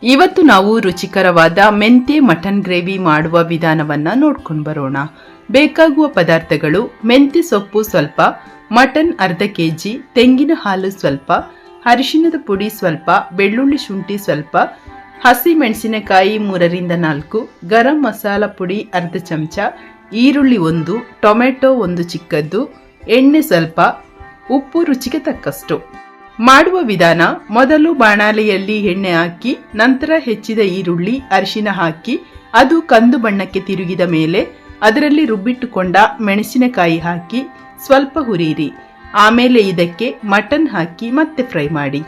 ಇವತ್ತು ನಾವು ರುಚಿಕರವಾದ ಮೆಂತೆ ಮಟನ್ ಗ್ರೇವಿ ಮಾಡುವ ವಿಧಾನವನ್ನ ನೋಡ್ಕೊಂಡು ಬರೋಣ. ಬೇಕಾಗುವ ಪದಾರ್ಥಗಳು: ಮೆಂತೆ ಸೊಪ್ಪು ಸ್ವಲ್ಪ, ಮಟನ್ ಅರ್ಧ ಕೆಜಿ, ತೆಂಗಿನ ಹಾಲು ಸ್ವಲ್ಪ, ಅರಿಶಿಣದ ಪುಡಿ ಸ್ವಲ್ಪ, ಬೆಳ್ಳುಳ್ಳಿ ಶುಂಠಿ ಸ್ವಲ್ಪ, ಹಸಿ ಮೆಣಸಿನಕಾಯಿ 3ರಿಂದ 4, ಗರಂ ಮಸಾಲ ಪುಡಿ ಅರ್ಧ ಚಮಚ, ಈರುಳ್ಳಿ 1, ಟೊಮೆಟೊ 1 ಚಿಕ್ಕದ್ದು, ಎಣ್ಣೆ ಸ್ವಲ್ಪ, ಉಪ್ಪು ರುಚಿಗೆ ತಕ್ಕಷ್ಟು. ಮಾಡುವ ವಿಧಾನ: ಮೊದಲು ಬಾಣಲೆಯಲ್ಲಿ ಎಣ್ಣೆ ಹಾಕಿ ನಂತರ ಹೆಚ್ಚಿದ ಈರುಳ್ಳಿ, ಅರಿಶಿನ ಹಾಕಿ ಅದು ಕಂದು ಬಣ್ಣಕ್ಕೆ ತಿರುಗಿದ ಮೇಲೆ ಅದರಲ್ಲಿ ರುಬ್ಬಿಟ್ಟುಕೊಂಡ ಮೆಣಸಿನಕಾಯಿ ಹಾಕಿ ಸ್ವಲ್ಪ ಹುರಿಯಿರಿ. ಆಮೇಲೆ ಇದಕ್ಕೆ ಮಟನ್ ಹಾಕಿ ಮತ್ತೆ ಫ್ರೈ ಮಾಡಿ.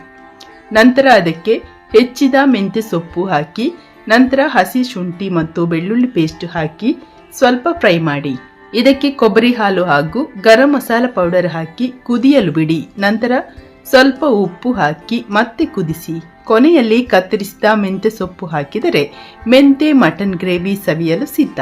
ನಂತರ ಅದಕ್ಕೆ ಹೆಚ್ಚಿದ ಮೆಂತ್ಯ ಸೊಪ್ಪು ಹಾಕಿ ನಂತರ ಹಸಿ ಶುಂಠಿ ಮತ್ತು ಬೆಳ್ಳುಳ್ಳಿ ಪೇಸ್ಟ್ ಹಾಕಿ ಸ್ವಲ್ಪ ಫ್ರೈ ಮಾಡಿ. ಇದಕ್ಕೆ ಕೊಬ್ಬರಿ ಹಾಲು ಹಾಗೂ ಗರಂ ಮಸಾಲ ಪೌಡರ್ ಹಾಕಿ ಕುದಿಯಲು ಬಿಡಿ. ನಂತರ ಸ್ವಲ್ಪ ಉಪ್ಪು ಹಾಕಿ ಮತ್ತೆ ಕುದಿಸಿ. ಕೊನೆಯಲ್ಲಿ ಕತ್ತರಿಸಿದ ಮೆಂತ್ಯ ಸೊಪ್ಪು ಹಾಕಿದರೆ ಮೆಂತೆ ಮಟನ್ ಗ್ರೇವಿ ಸವಿಯಲು ಸಿದ್ಧ.